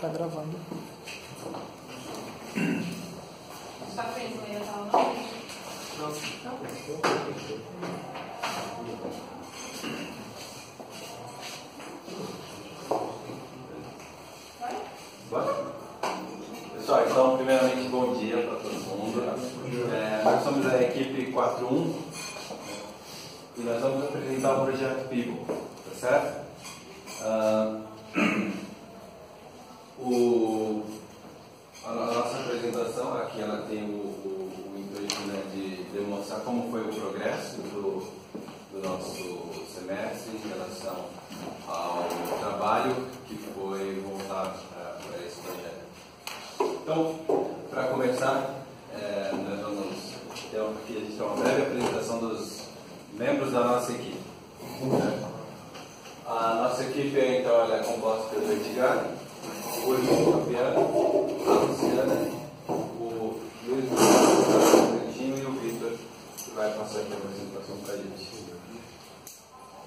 Tá gravando. Está preso ainda, tá? Não. Vai? Pessoal, então, primeiramente, bom dia para todo mundo. Nós somos a equipe 41 e nós vamos apresentar o projeto People, tá certo? A nossa apresentação aqui ela tem o intuito, né, de demonstrar como foi o progresso do nosso semestre em relação ao trabalho que foi voltado para esse projeto. Então, para começar, nós vamos ter aqui a gente tem uma breve apresentação dos membros da nossa equipe. A nossa equipe então, ela é composta pelo Edgar, o Luiz Fabiano, a Luciana, o Luiz Frantinho e o Vitor, que vai passar aqui a apresentação para a gente.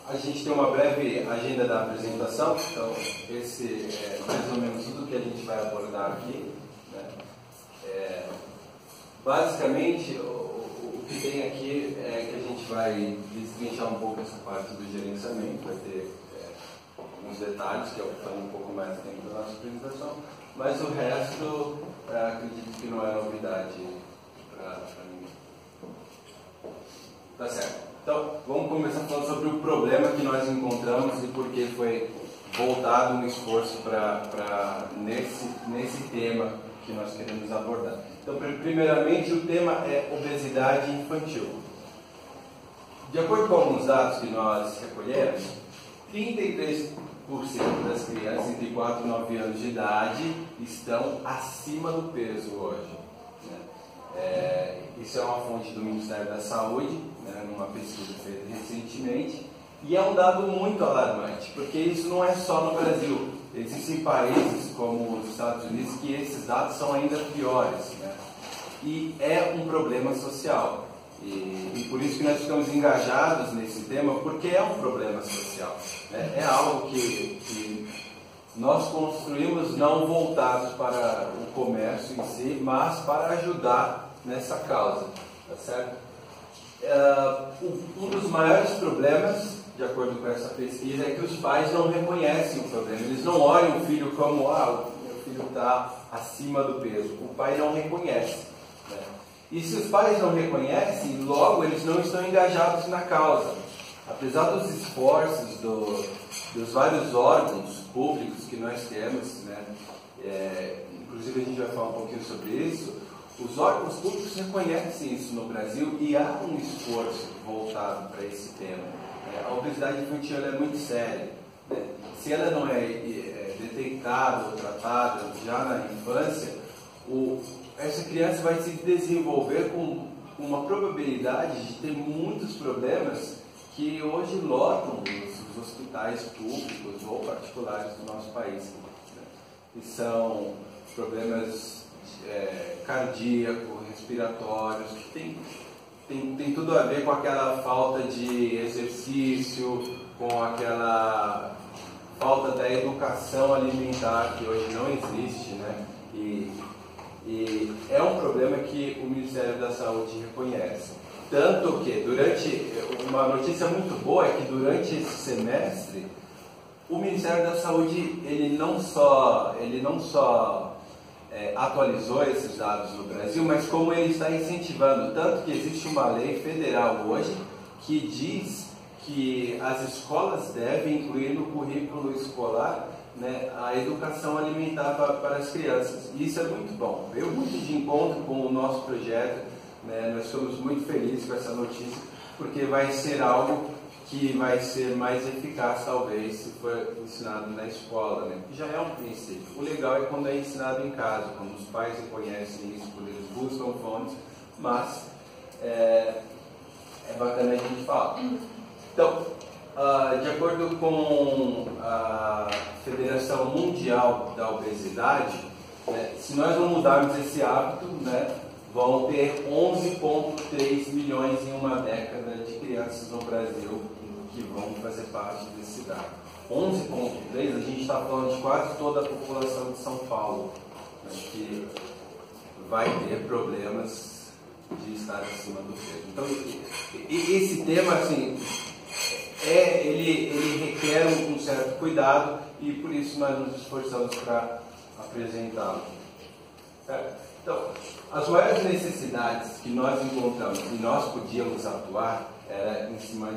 A gente tem uma breve agenda da apresentação, então esse é mais ou menos tudo que a gente vai abordar aqui. Né? Basicamente, o que tem aqui é que a gente vai destrinchar um pouco essa parte do gerenciamento, vai ter alguns detalhes que ocupam um pouco mais tempo da nossa apresentação, mas o resto acredito que não é novidade para ninguém. Tá certo. Então, vamos começar falando sobre o problema que nós encontramos e por que foi voltado um esforço nesse tema que nós queremos abordar. Então, primeiramente, o tema é obesidade infantil. De acordo com alguns dados que nós recolhemos, 33% das crianças entre 4 e 9 anos de idade estão acima do peso hoje. Isso é uma fonte do Ministério da Saúde, né, numa pesquisa feita recentemente, e é um dado muito alarmante, porque isso não é só no Brasil. Existem países como os Estados Unidos que esses dados são ainda piores, né? E é um problema social. E por isso que nós ficamos engajados nesse tema, porque é um problema social. Né? É algo que nós construímos não voltados para o comércio em si, mas para ajudar nessa causa, tá certo? Um dos maiores problemas, de acordo com essa pesquisa, é que os pais não reconhecem o problema. Eles não olham o filho como, o meu filho está acima do peso. O pai não reconhece. Né? E se os pais não reconhecem, logo eles não estão engajados na causa. Apesar dos esforços dos vários órgãos públicos que nós temos, né? Inclusive a gente vai falar um pouquinho sobre isso, os órgãos públicos reconhecem isso no Brasil e há um esforço voltado para esse tema. A obesidade infantil é muito séria. Né? Se ela não é detectada ou tratada já na infância, essa criança vai se desenvolver com uma probabilidade de ter muitos problemas que hoje lotam os hospitais públicos ou particulares do nosso país. Né? E são problemas cardíacos, respiratórios, que tem tudo a ver com aquela falta de exercício, com aquela falta da educação alimentar que hoje não existe, né? E é um problema que o Ministério da Saúde reconhece. Tanto que, uma notícia muito boa é que durante esse semestre, o Ministério da Saúde ele não só atualizou esses dados no Brasil, mas como ele está incentivando, tanto que existe uma lei federal hoje que diz que as escolas devem incluir no currículo escolar, né, a educação alimentar para as crianças. E isso é muito bom, veio muito de encontro com o nosso projeto, né, nós estamos muito felizes com essa notícia, porque vai ser algo que vai ser mais eficaz, talvez, se for ensinado na escola, né? Já é um princípio. O legal é quando é ensinado em casa, quando os pais reconhecem isso, quando eles buscam fontes, mas é bacana a gente falar. Então, de acordo com a Federação Mundial da Obesidade, né, se nós não mudarmos esse hábito, né, vão ter 11,3 milhões em uma década de crianças no Brasil que vão fazer parte desse dado. 11,3, a gente está falando de quase toda a população de São Paulo, né, que vai ter problemas de estar acima do peso. Então, esse tema, assim, ele requer um certo cuidado e por isso nós nos esforçamos para apresentá-lo. Então, as maiores necessidades que nós encontramos e nós podíamos atuar era em cima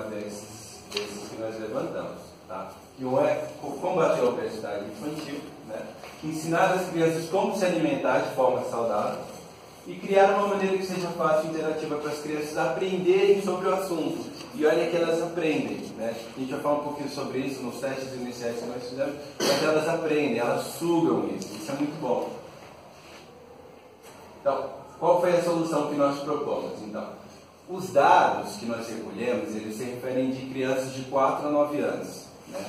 desses que nós levantamos. Tá? E um é combater a obesidade infantil, né? Ensinar as crianças como se alimentar de forma saudável e criar uma maneira que seja fácil e interativa para as crianças aprenderem sobre o assunto. E olha que elas aprendem, né? A gente vai falar um pouquinho sobre isso nos testes iniciais que nós fizemos, mas elas aprendem, elas sugam isso é muito bom. Então, qual foi a solução que nós propomos? Então, os dados que nós recolhemos, eles se referem de crianças de 4 a 9 anos. Né?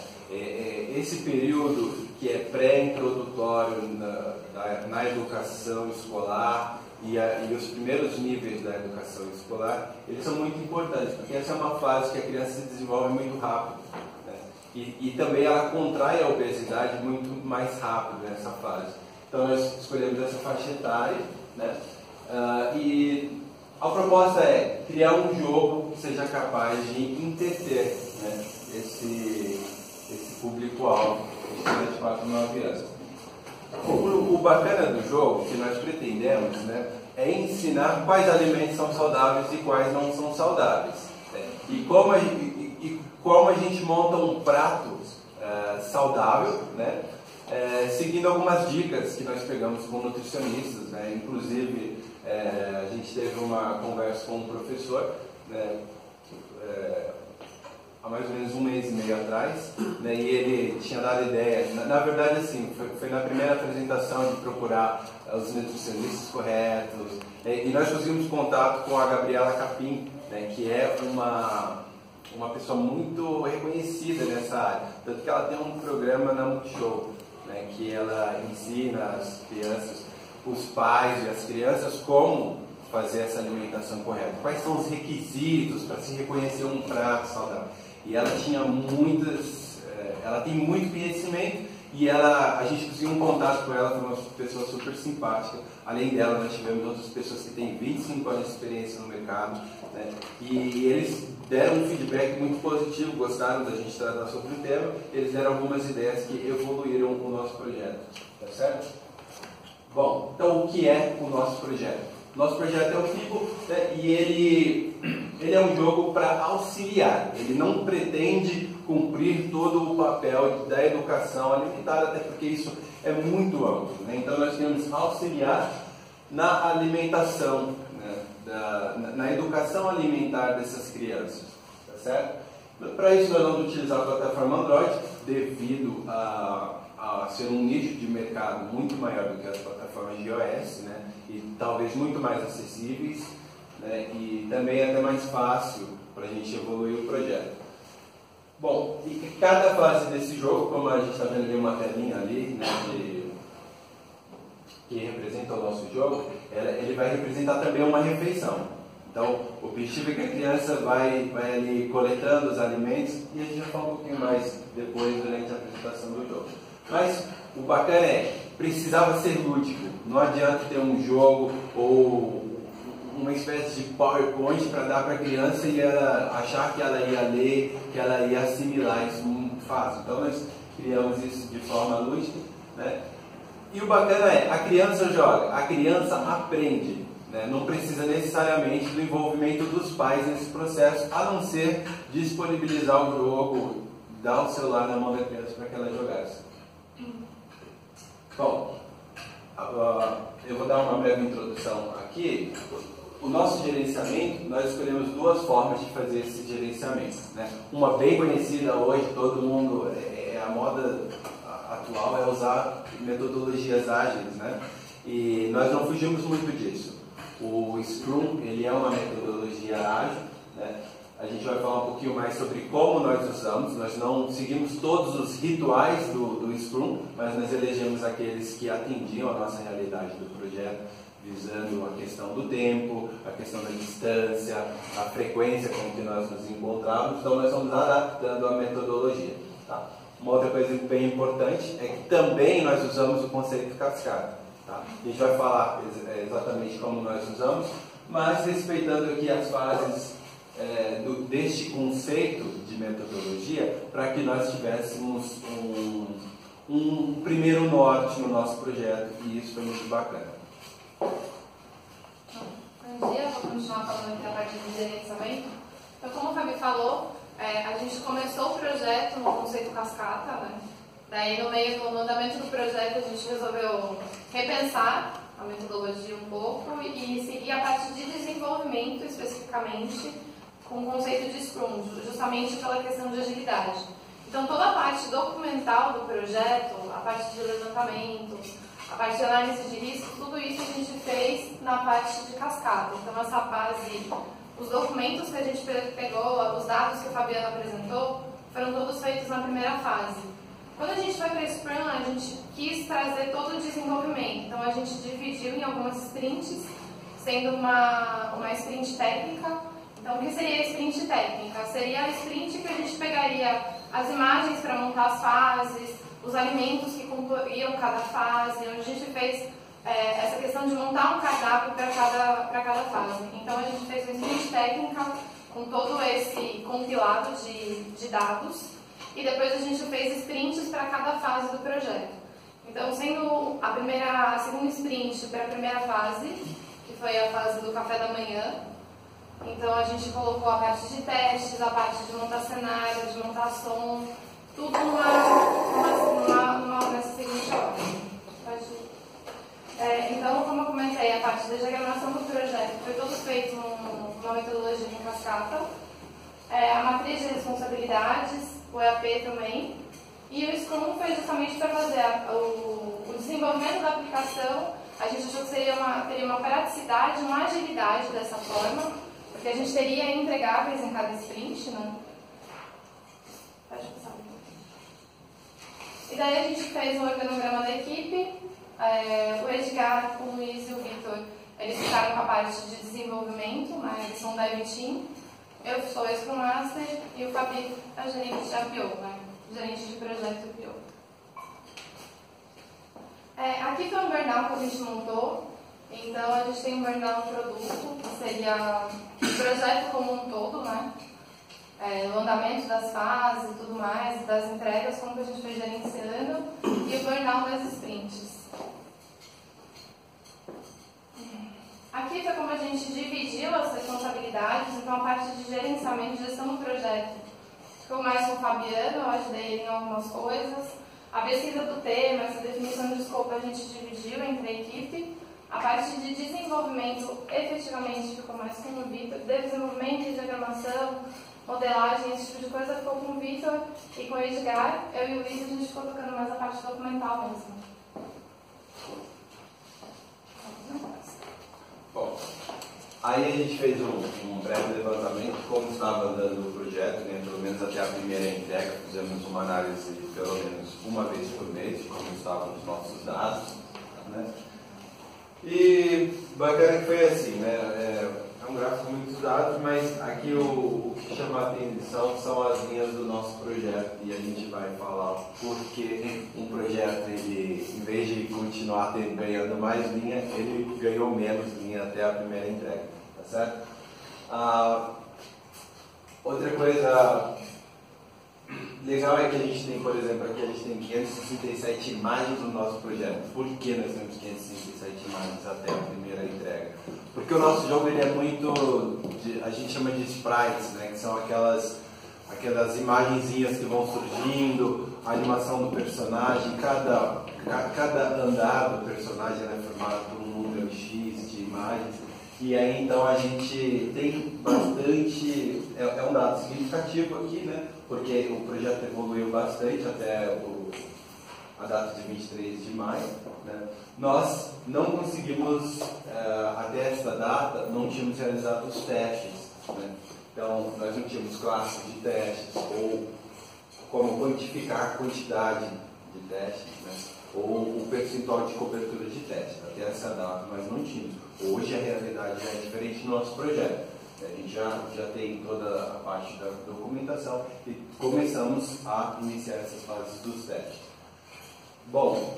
Esse período que é pré-introdutório na educação escolar e os primeiros níveis da educação escolar, eles são muito importantes, porque essa é uma fase que a criança se desenvolve muito rápido. Né? E também ela contrai a obesidade muito mais rápido nessa fase. Então, nós escolhemos essa faixa etária, né? E a proposta é criar um jogo que seja capaz de entreter, né, esse público-alvo de 4 a 9 anos. O bacana do jogo, que nós pretendemos, né, é ensinar quais alimentos são saudáveis e quais não são saudáveis. Né, e como a gente monta um prato saudável, né, seguindo algumas dicas que nós pegamos com nutricionistas, né? Inclusive a gente teve uma conversa com um professor, né? Há mais ou menos 1 mês e meio atrás, né? E ele tinha dado ideia, na verdade assim, foi na primeira apresentação de procurar os nutricionistas corretos, e nós fizemos contato com a Gabriela Capim, né? Que é uma pessoa muito reconhecida nessa área, tanto que ela tem um programa na Multishow, né, que ela ensina as crianças, os pais e as crianças como fazer essa alimentação correta, quais são os requisitos para se reconhecer um prato saudável. E ela tinha ela tem muito conhecimento e a gente conseguiu um contato com ela, foi uma pessoa super simpática. Além dela, nós tivemos outras pessoas que têm 25 anos de experiência no mercado, né, e eles deram um feedback muito positivo, gostaram da gente tratar sobre o tema, eles deram algumas ideias que evoluíram o nosso projeto, tá certo? Bom, então o que é o nosso projeto? Nosso projeto é o FIBO, né, e ele é um jogo para auxiliar, ele não pretende cumprir todo o papel da educação alimentar, até porque isso é muito amplo, né? Então nós queremos auxiliar na alimentação, né, na educação alimentar dessas crianças, tá certo? Para isso nós vamos utilizar a plataforma Android, devido a ser um nicho de mercado muito maior do que as plataformas de iOS, né? E talvez muito mais acessíveis, né? E também é até mais fácil para a gente evoluir o projeto. Bom, e cada fase desse jogo, como a gente está vendo ali uma telinha ali, né, que representa o nosso jogo, ele vai representar também uma refeição. Então, o objetivo é que a criança vai ali coletando os alimentos e a gente vai falar um pouquinho mais depois durante a apresentação do jogo. Mas o bacana precisava ser lúdico. Não adianta ter um jogo ou uma espécie de PowerPoint para dar para a criança e ela achar que ela ia ler, que ela ia assimilar isso muito fácil. Então nós criamos isso de forma lúdica, né? E o bacana a criança joga, a criança aprende, né? Não precisa necessariamente do envolvimento dos pais nesse processo, a não ser disponibilizar o jogo, dar o celular na mão da criança para que ela jogasse. Bom, eu vou dar uma breve introdução aqui. O nosso gerenciamento, nós escolhemos 2 formas de fazer esse gerenciamento, né? Uma bem conhecida hoje, todo mundo, a moda atual é usar metodologias ágeis, né? E nós não fugimos muito disso. O Scrum, ele é uma metodologia ágil, né? A gente vai falar um pouquinho mais sobre como nós usamos. Nós não seguimos todos os rituais do Scrum, mas nós elegemos aqueles que atendiam a nossa realidade do projeto, visando a questão do tempo, a questão da distância, a frequência com que nós nos encontramos. Então nós estamos adaptando a metodologia. Tá? Uma outra coisa bem importante é que também nós usamos o conceito cascata. Tá? A gente vai falar exatamente como nós usamos, mas respeitando aqui as fases deste conceito de metodologia, para que nós tivéssemos um primeiro norte no nosso projeto, e isso foi muito bacana. Bom dia, vou continuar falando aqui a parte do gerenciamento. Então, como o Fabi falou, a gente começou o projeto no conceito cascata, né? Daí, no andamento do projeto, a gente resolveu repensar a metodologia um pouco e seguir a parte de desenvolvimento, especificamente, com o conceito de Scrum, justamente pela questão de agilidade. Então, toda a parte documental do projeto, a parte de levantamento, a parte de análise de risco, tudo isso a gente fez na parte de cascata. Então, essa base, os documentos que a gente pegou, os dados que o Fabiano apresentou, foram todos feitos na primeira fase. Quando a gente foi para o Scrum, a gente quis trazer todo o desenvolvimento. Então, a gente dividiu em algumas sprints, sendo uma sprint técnica. Então, o que seria a sprint técnica? Seria a sprint que a gente pegaria as imagens para montar as fases, os alimentos que comporiam cada fase, onde a gente fez essa questão de montar um cardápio para cada fase. Então, a gente fez uma sprint técnica com todo esse compilado de dados, e depois a gente fez sprints para cada fase do projeto. Então, sendo a segunda sprint para a primeira fase, que foi a fase do café da manhã, então a gente colocou a parte de testes, a parte de montar cenário, de montar som, tudo nessa seguinte ordem. Então, como eu comentei, a parte da diagramação do projeto foi todo feito numa metodologia em cascata. A matriz de responsabilidades, o EAP também. E o Scrum foi justamente para fazer o desenvolvimento da aplicação. A gente achou que teria uma praticidade, uma agilidade dessa forma, porque a gente teria entregáveis em cada sprint, né? Pode passar. E daí a gente fez um organograma da equipe. O Edgar, o Luiz e o Vitor, eles ficaram com a parte de desenvolvimento, né? Eles são Dev Team. Eu sou a Scrum Master e o Fabi é o gerente de APO, né? Gerente de projeto PO. Aqui foi um burnout que a gente montou. Então, a gente tem um burnout produto, que seria o projeto como um todo, né? O andamento das fases e tudo mais, das entregas, como que a gente foi gerenciando, e o burnout das sprints. Aqui foi como a gente dividiu as responsabilidades. Então, a parte de gerenciamento e gestão do projeto ficou mais com o Fabiano, eu ajudei ele em algumas coisas. A pesquisa do tema, essa definição de escopo, a gente dividiu entre a equipe. A parte de desenvolvimento, efetivamente, ficou mais com o Vitor. Desenvolvimento e diagramação, modelagem, esse tipo de coisa, ficou com o Vitor e com o Edgar. Eu e o Luiz, a gente ficou tocando mais a parte documental mesmo. Bom, aí a gente fez um breve levantamento de como estava andando o projeto, né? Pelo menos até a primeira entrega. Fizemos uma análise pelo menos uma vez por mês de como estavam os nossos dados, né? E bacana que foi assim, né? É um gráfico com muitos dados, mas aqui o que chama a atenção são as linhas do nosso projeto, e a gente vai falar porque um projeto, ele, em vez de continuar ganhando mais linha, ele ganhou menos linha até a primeira entrega, tá certo? Outra coisa legal é que a gente tem, por exemplo, aqui a gente tem 567 imagens no nosso projeto. Por que nós temos 567 imagens até a primeira entrega? Porque o nosso jogo, ele é muito, a gente chama de sprites, né? Que são aquelas imagenzinhas que vão surgindo, a animação do personagem, cada andar do personagem é formado por um número X de imagens. E aí, então, a gente tem bastante, é um dado significativo aqui, né? Porque o projeto evoluiu bastante até a data de 23 de maio, né? Nós não conseguimos, até essa data, não tínhamos realizado os testes, né? Então, nós não tínhamos classes de testes, ou como quantificar a quantidade de testes, né? Ou o percentual de cobertura de testes. Até essa data nós não tínhamos. Hoje a realidade já é diferente do nosso projeto. A gente já tem toda a parte da documentação e começamos a iniciar essas fases dos testes. Bom,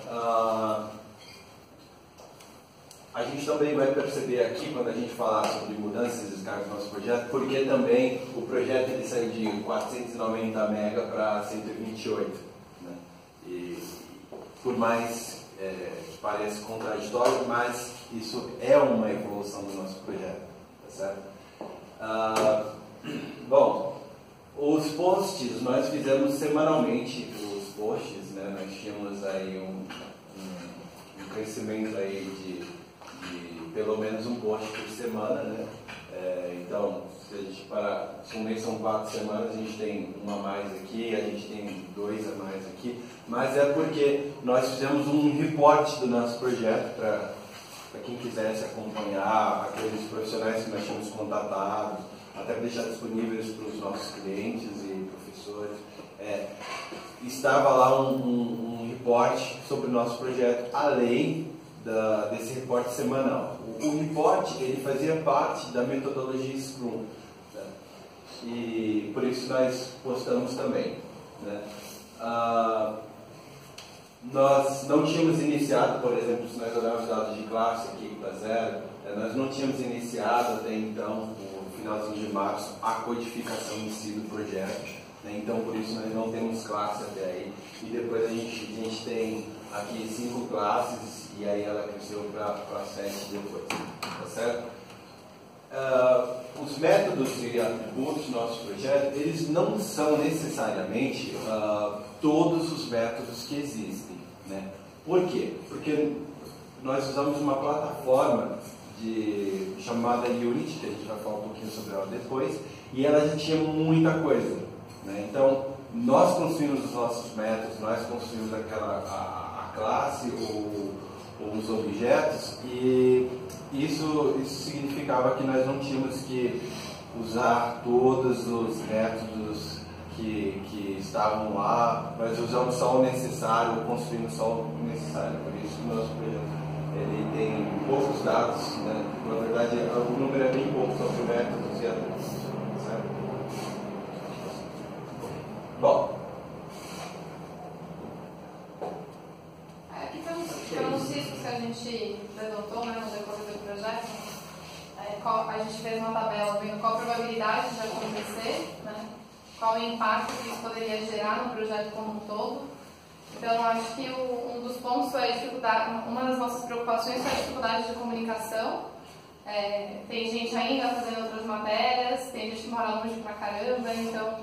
a gente também vai perceber aqui, quando a gente falar sobre mudanças e descargas do nosso projeto, porque também o projeto ele saiu de 490 MB para 128. Né? E por mais que pareça contraditório, mas isso é uma evolução do nosso projeto. Tá certo? Bom, os posts, nós fizemos semanalmente os posts, né? Nós tínhamos aí um crescimento aí de pelo menos um post por semana, né? Então, se a gente parar, se um mês são 4 semanas, a gente tem uma a mais aqui, a gente tem 2 a mais aqui, mas é porque nós fizemos um reporte do nosso projeto para quem quisesse acompanhar, aqueles profissionais que nós tínhamos contatados, até deixar disponíveis para os nossos clientes e professores. Estava lá um reporte sobre o nosso projeto, além desse reporte semanal. O reporte ele fazia parte da metodologia Scrum, né? E por isso nós postamos também, né? Nós não tínhamos iniciado, por exemplo, se nós olharmos dados de classe aqui para 0, nós não tínhamos iniciado até então, no finalzinho de março, a codificação em si do projeto, né? Então por isso nós não temos classe até aí. E depois a gente tem aqui 5 classes e aí ela cresceu para 7 depois, tá certo? Os métodos e atributos do nosso projeto, eles não são necessariamente todos os métodos que existem, né? Por quê? Porque nós usamos uma plataforma chamada Unity, que a gente vai falar um pouquinho sobre ela depois, e ela já tinha muita coisa, né? Então, nós construímos os nossos métodos, nós construímos a classe ou os objetos, e isso significava que nós não tínhamos que usar todos os métodos que estavam lá, nós usamos só o necessário, construímos só o necessário. Por isso o nosso projeto ele tem poucos dados, né? Na verdade o número é bem pouco sobre métodos e atributos, certo? Bom, aqui tem uns riscos que a gente levantou, né, no decorrer do projeto. A gente fez uma tabela vendo qual a probabilidade de acontecer, né? Qual o impacto que isso poderia gerar no projeto como um todo. Então, acho que um dos pontos foi a dificuldade, uma das nossas preocupações foi a dificuldade de comunicação. Tem gente ainda fazendo outras matérias, tem gente que mora longe pra caramba, então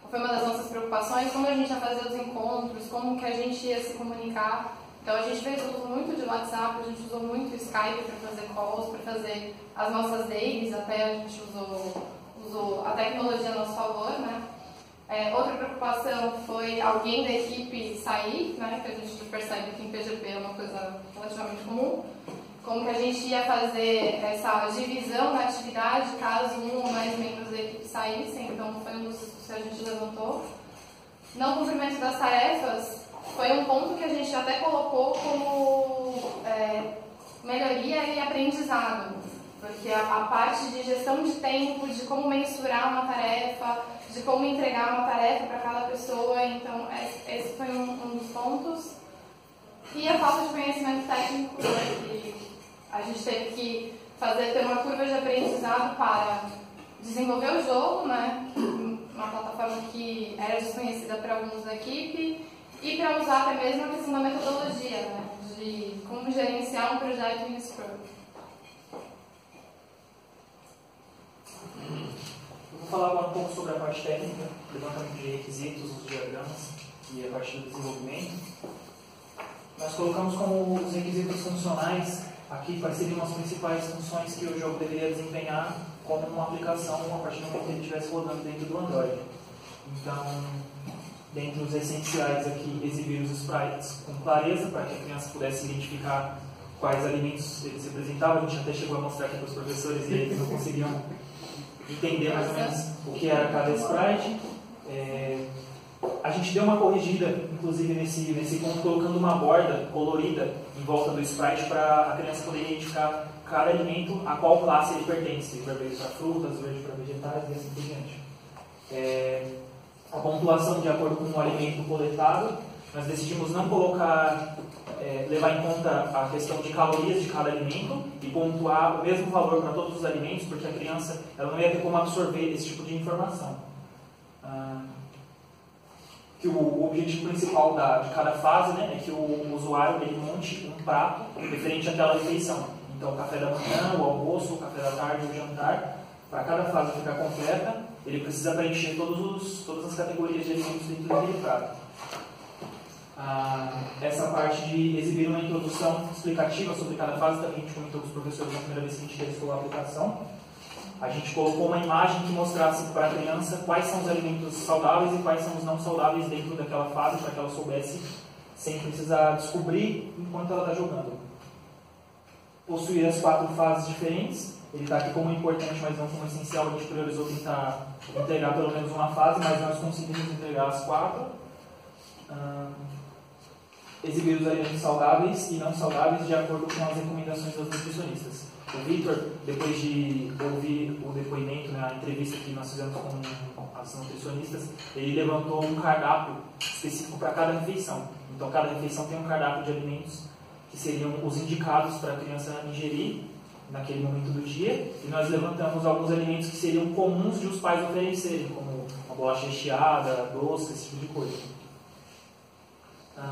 foi uma das nossas preocupações, como a gente ia fazer os encontros, como que a gente ia se comunicar. Então a gente fez uso muito de WhatsApp, a gente usou muito o Skype para fazer calls, para fazer as nossas dailies, até a gente usou a tecnologia a nosso favor, né? Outra preocupação foi alguém da equipe sair, né? Que a gente percebe que em PGP é uma coisa relativamente comum. Como que a gente ia fazer essa divisão da atividade caso um ou mais membros da equipe saíssem, então foi um dos riscos que a gente levantou. Não cumprimento das tarefas foi um ponto que a gente até colocou como melhoria e aprendizado, porque a parte de gestão de tempo, de como mensurar uma tarefa, de como entregar uma tarefa para cada pessoa, então esse foi um dos pontos. E a falta de conhecimento técnico, né, que a gente teve que ter uma curva de aprendizado para desenvolver o jogo, né, uma plataforma que era desconhecida para alguns da equipe, e para usar até mesmo a questão da metodologia, né, de como gerenciar um projeto em Scrum. Eu vou falar agora um pouco sobre a parte técnica, levantamento de requisitos, os diagramas e a parte do desenvolvimento. Nós colocamos como os requisitos funcionais aqui quais seriam as principais funções que o jogo deveria desempenhar como uma aplicação a partir do momento que ele estivesse rodando dentro do Android. Então, dentre os essenciais aqui, exibir os sprites com clareza para que a criança pudesse identificar quais alimentos eles representavam. A gente até chegou a mostrar aqui para os professores e eles não conseguiam entender mais ou menos o que era cada sprite. A gente deu uma corrigida, inclusive, nesse ponto, colocando uma borda colorida em volta do sprite para a criança poder identificar cada alimento a qual classe ele pertence. Vermelho para frutas, verde para vegetais e assim por diante. A pontuação de acordo com o alimento coletado, nós decidimos não colocar, levar em conta a questão de calorias de cada alimento e pontuar o mesmo valor para todos os alimentos, porque a criança ela não ia ter como absorver esse tipo de informação. Que o objetivo principal de cada fase, né, é que o usuário ele monte um prato referente àquela refeição. Então, o café da manhã, o almoço, o café da tarde, o jantar, para cada fase ficar completa, ele precisa preencher todas as categorias de alimentos dentro daquele prato. Essa parte de exibir uma introdução explicativa sobre cada fase, também a gente comentou com os professores na primeira vez que a gente testou a aplicação. A gente colocou uma imagem que mostrasse para a criança quais são os alimentos saudáveis e quais são os não saudáveis dentro daquela fase, para que ela soubesse sem precisar descobrir enquanto ela está jogando. Possuir as 4 fases diferentes. Ele está aqui como importante, mas não como essencial. A gente priorizou tentar entregar pelo menos uma fase, mas nós conseguimos entregar as 4. Exibir os alimentos saudáveis e não saudáveis de acordo com as recomendações dos nutricionistas. O Victor, depois de ouvir o depoimento, né, a entrevista que nós fizemos com as nutricionistas, ele levantou um cardápio específico para cada refeição. Então, cada refeição tem um cardápio de alimentos que seriam os indicados para a criança ingerir naquele momento do dia, e nós levantamos alguns alimentos que seriam comuns de os pais oferecerem, como uma bolacha recheada, doce, esse tipo de coisa.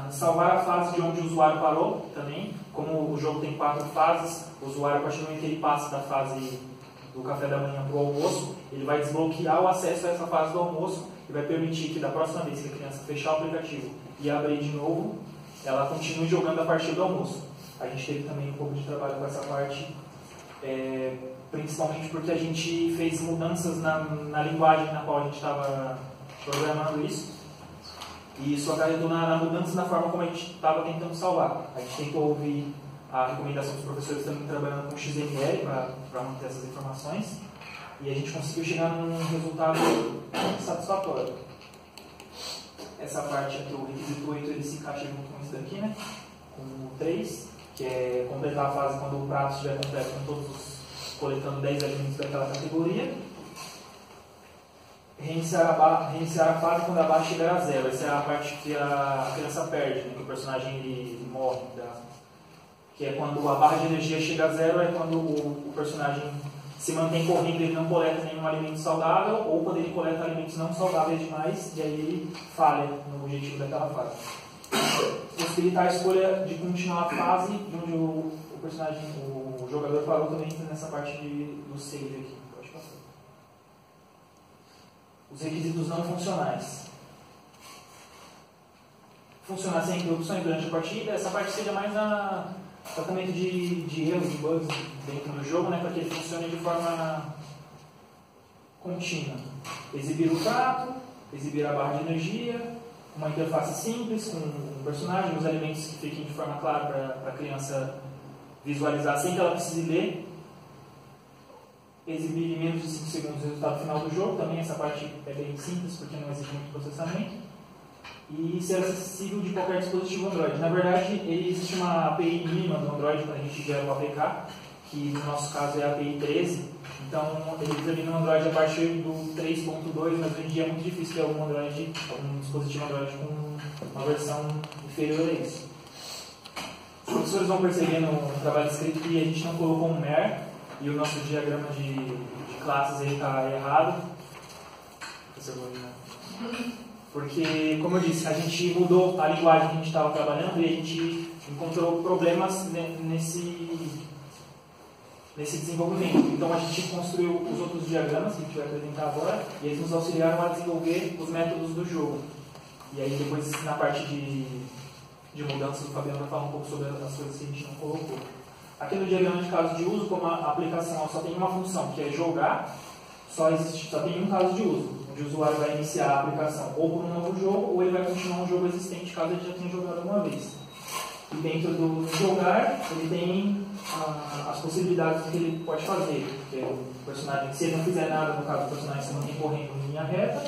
Salvar a fase de onde o usuário parou também. Como o jogo tem 4 fases, o usuário, a partir do momento que ele passa da fase do café da manhã para o almoço, ele vai desbloquear o acesso a essa fase do almoço e vai permitir que da próxima vez que a criança fechar o aplicativo e abrir de novo, ela continue jogando a partir do almoço. A gente teve também um pouco de trabalho com essa parte, principalmente porque a gente fez mudanças na linguagem na qual a gente estava programando isso. E isso acarretou na mudança na forma como a gente estava tentando salvar. A gente tentou ouvir a recomendação dos professores também trabalhando com XML para manter essas informações. E a gente conseguiu chegar num resultado satisfatório. Essa parte aqui, o requisito 8, ele se encaixa junto com isso daqui, né? Com o 3, que é completar a fase quando o prato estiver completo com coletando 10 alimentos daquela categoria. Reiniciar a fase quando a barra chegar a 0. Essa é a parte que a criança perde, né? Que o personagem ele morre. Que é quando a barra de energia chega a 0, é quando o personagem se mantém correndo e ele não coleta nenhum alimento saudável, ou quando ele coleta alimentos não saudáveis demais, e aí ele falha no objetivo daquela fase. Possibilitar a escolha de continuar a fase onde o jogador parou também nessa parte do save aqui. Pode passar. Os requisitos não funcionais. Funcionar sem interrupções durante a partida. Essa parte seja mais tratamento de erros, de bugs dentro do jogo, né, para que ele funcione de forma contínua. Exibir o prato, exibir a barra de energia, uma interface simples com o personagem, os alimentos que fiquem de forma clara para a criança visualizar sem que ela precise ler. Exibir em menos de 5 segundos o resultado final do jogo, também essa parte é bem simples porque não exige muito processamento. E ser acessível de qualquer dispositivo Android. Na verdade, existe uma API mínima do Android quando a gente gera o APK, que no nosso caso é a API 13. Então, ele termina o Android a partir do 3.2, mas hoje em dia é muito difícil ter algum dispositivo Android com uma versão inferior a isso. Os professores vão perceber no trabalho escrito que a gente não colocou um MER e o nosso diagrama de classes está errado. Porque, como eu disse, a gente mudou a linguagem que a gente estava trabalhando e a gente encontrou problemas nesse desenvolvimento. Então, a gente construiu os outros diagramas que a gente vai apresentar agora e eles nos auxiliaram a desenvolver os métodos do jogo. E aí, depois, na parte de mudanças, o Fabiano vai falar um pouco sobre as coisas que a gente não colocou. Aqui no diagrama de caso de uso, como a aplicação só tem uma função, que é jogar, só tem um caso de uso, onde o usuário vai iniciar a aplicação ou por um novo jogo, ou ele vai continuar um jogo existente, caso ele já tenha jogado uma vez. E dentro do jogar, ele tem as possibilidades que ele pode fazer. Que é o personagem, se ele não fizer nada, no caso do personagem se mantém correndo em linha reta,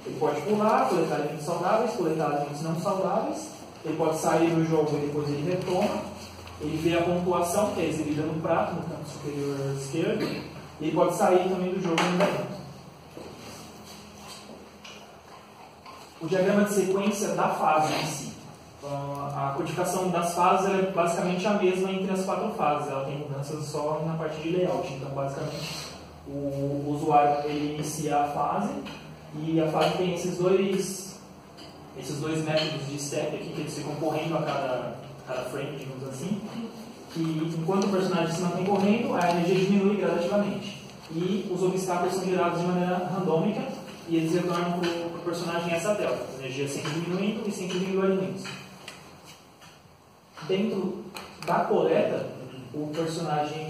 Ele pode pular, coletar alimentos saudáveis, coletar alimentos não saudáveis. Ele pode sair do jogo e depois ele retoma. Ele vê a pontuação, que é exibida no prato, no canto superior esquerdo. E ele pode sair também do jogo no andamento. O diagrama de sequência da fase em si. A codificação das fases é basicamente a mesma entre as 4 fases. Ela tem mudanças só na parte de layout. Então, basicamente, o usuário ele inicia a fase. E a fase tem esses dois métodos de step aqui, que eles ficam correndo a cada frame, digamos assim. Que enquanto o personagem se mantém correndo, a energia diminui gradativamente. E os obstáculos são gerados de maneira randômica e eles retornam para o personagem essa tela. A energia sempre diminuindo e sempre vindo alimentos. Dentro da coleta, o personagem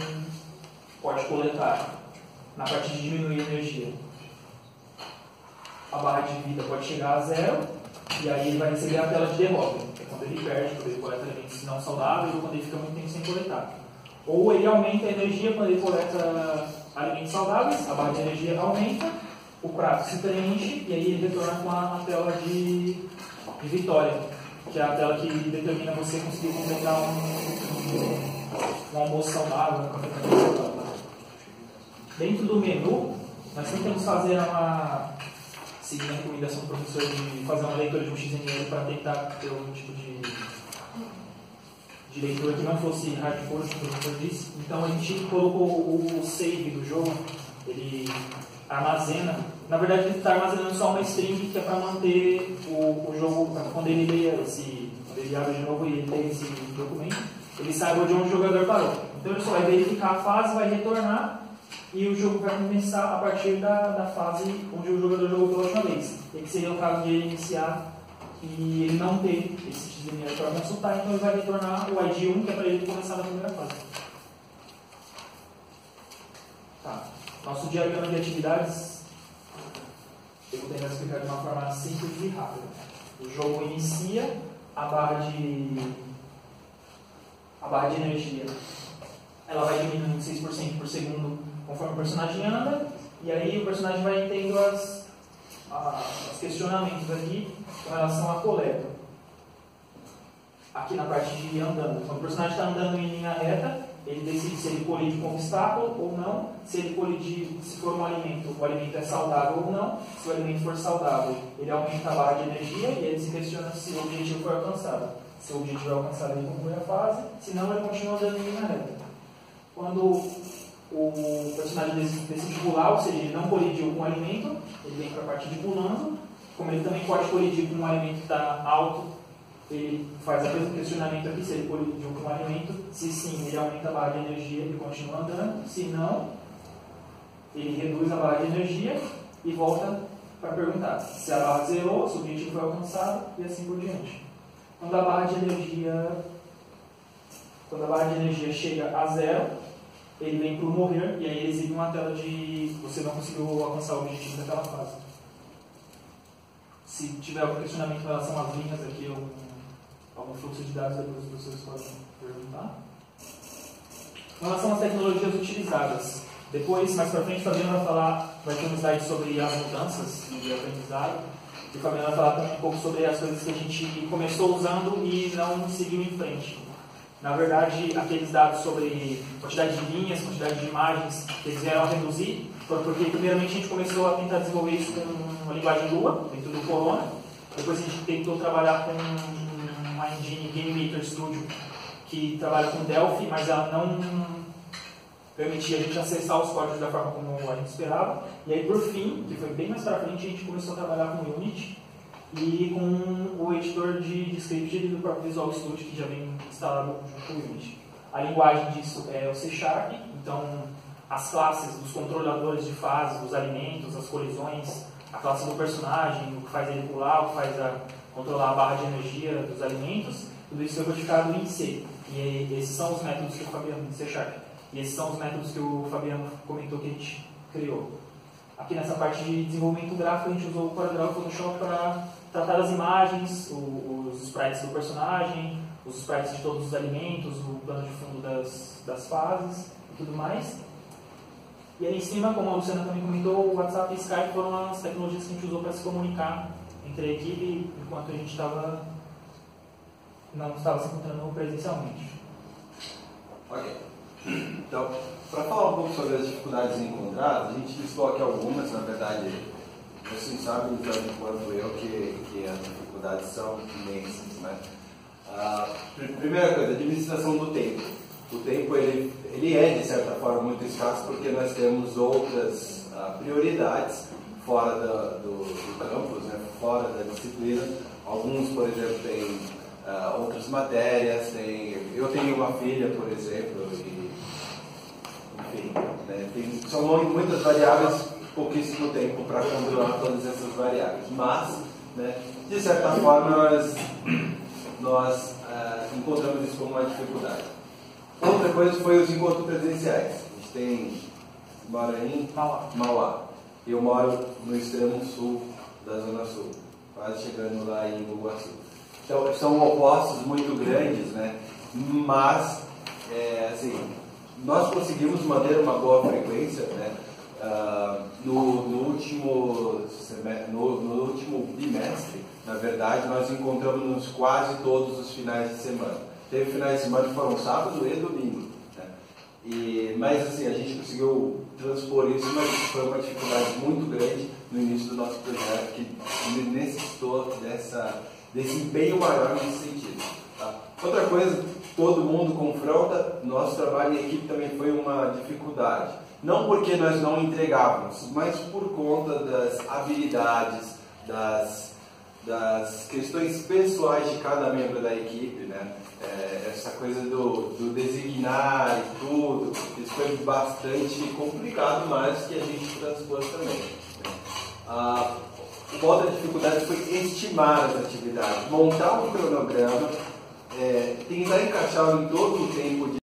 pode coletar na parte de diminuir a energia. A barra de vida pode chegar a 0 e aí ele vai receber a tela de derrota, que é quando ele perde, quando ele coleta alimentos não saudáveis ou quando ele fica muito tempo sem coletar. Ou ele aumenta a energia quando ele coleta alimentos saudáveis, a barra de energia aumenta, o prato se preenche e aí ele retorna com a tela de vitória, que é a tela que determina você conseguir completar um almoço saudável, um café saudável. Dentro do menu, nós tentamos fazer seguindo a recomendação do professor de fazer uma leitura de um XML para tentar ter algum tipo de leitura que não fosse hardcore, como o professor disse. Então a gente colocou o save do jogo, ele armazena. Na verdade, ele está armazenando só uma string que é para manter o jogo, quando ele abre de novo e ele lê esse documento, ele saiba de onde o jogador parou. Então ele só vai verificar a fase, vai retornar e o jogo vai começar a partir da fase onde o jogador jogou pela última vez. E que seria o caso de ele iniciar e ele não ter esse XML para consultar, então ele vai retornar o ID 1, que é para ele começar na primeira fase. Tá. Nosso diagrama de atividades, eu vou tentar explicar de uma forma simples e rápida. O jogo inicia, a barra de energia ela vai diminuindo 6% por segundo conforme o personagem anda, e aí o personagem vai tendo os questionamentos aqui com relação à coleta. Aqui na parte de andando. Quando o personagem está andando em linha reta, ele decide se ele colide com um obstáculo ou não, se ele colidir, se for um alimento, o alimento é saudável ou não. Se o alimento for saudável, ele aumenta a barra de energia e ele se questiona se o objetivo foi alcançado. Se o objetivo é alcançado, ele conclui a fase, se não, ele continua andando em linha reta. Quando o personagem decide pular, ou seja, ele não colidiu com o alimento, ele vem para a parte de pulando. Como ele também pode colidir com um alimento que está alto, ele faz o mesmo questionamento aqui, se ele colidiu com o alimento. Se sim, ele aumenta a barra de energia e continua andando. Se não, ele reduz a barra de energia e volta para perguntar se a barra zerou, se o objetivo foi alcançado e assim por diante. Quando a barra de energia chega a 0, ele vem para o morrer e aí ele exibe uma tela de você não conseguiu alcançar o objetivo daquela fase. Se tiver algum questionamento em relação às linhas aqui, algum fluxo de dados, depois os professores podem perguntar. Em relação às tecnologias utilizadas, depois, mais para frente, o Fabiano vai ter um slide sobre as mudanças de aprendizado. E o Fabiano vai falar também um pouco sobre as coisas que a gente começou usando e não seguiu em frente. Na verdade, aqueles dados sobre quantidade de linhas, quantidade de imagens, que eles vieram a reduzir, foi porque, primeiramente, a gente começou a tentar desenvolver isso com uma linguagem Lua, dentro do Corona. Depois a gente tentou trabalhar com uma engine Game Maker Studio, que trabalha com Delphi, mas ela não permitia a gente acessar os códigos da forma como a gente esperava. E aí, por fim, que foi bem mais para frente, a gente começou a trabalhar com Unity e com o editor de script do próprio Visual Studio, que já vem instalado junto com o Unity. A linguagem disso é o C#, então as classes dos controladores de fase, dos alimentos, as colisões, a classe do personagem, o que faz ele pular, o que faz controlar a barra de energia dos alimentos, tudo isso foi codificado em C. E esses são os métodos que o Fabiano, C#, e esses são os métodos que o Fabiano comentou que a gente criou. Aqui nessa parte de desenvolvimento gráfico, a gente usou o CorelDRAW e o Photoshop para tratar as imagens, os sprites do personagem, os sprites de todos os alimentos, o plano de fundo das fases e tudo mais. E aí em cima, como a Luciana também comentou, o WhatsApp e Skype foram as tecnologias que a gente usou para se comunicar entre a equipe enquanto a gente não estava se encontrando presencialmente. Ok. Então, para falar um pouco sobre as dificuldades encontradas, a gente listou aqui algumas, na verdade, vocês sabem tanto quanto eu que as dificuldades são imensas, né? Primeira coisa, administração do tempo. O tempo ele é, de certa forma, muito escasso porque nós temos outras prioridades fora do campus, né? Fora da disciplina. Alguns, por exemplo, têm outras matérias, eu tenho uma filha, por exemplo, e, enfim, né? São muitas variáveis, pouquíssimo tempo para controlar todas essas variáveis. Mas, né, de certa forma, nós encontramos isso como uma dificuldade. Outra coisa foi os encontros presenciais. A gente mora em Mauá. Eu moro no extremo sul da Zona Sul, quase chegando lá em Iguaçu. Então, são opostos muito grandes, né? Mas, assim, nós conseguimos manter uma boa frequência, né? No último bimestre, na verdade, nós encontramos quase todos os finais de semana. Teve finais de semana que foram sábado e domingo, né? Mas assim, a gente conseguiu transpor isso, mas foi uma dificuldade muito grande no início do nosso projeto, que necessitou desse empenho maior nesse sentido. Tá? Outra coisa, todo mundo confronta, nosso trabalho em equipe também foi uma dificuldade. Não porque nós não entregávamos, mas por conta das habilidades, das questões pessoais de cada membro da equipe, né? Essa coisa do designar e tudo, isso foi bastante complicado, mas que a gente transpôs também. Uma outra dificuldade foi estimar as atividades, montar um cronograma, tentar encaixá-lo em todo o tempo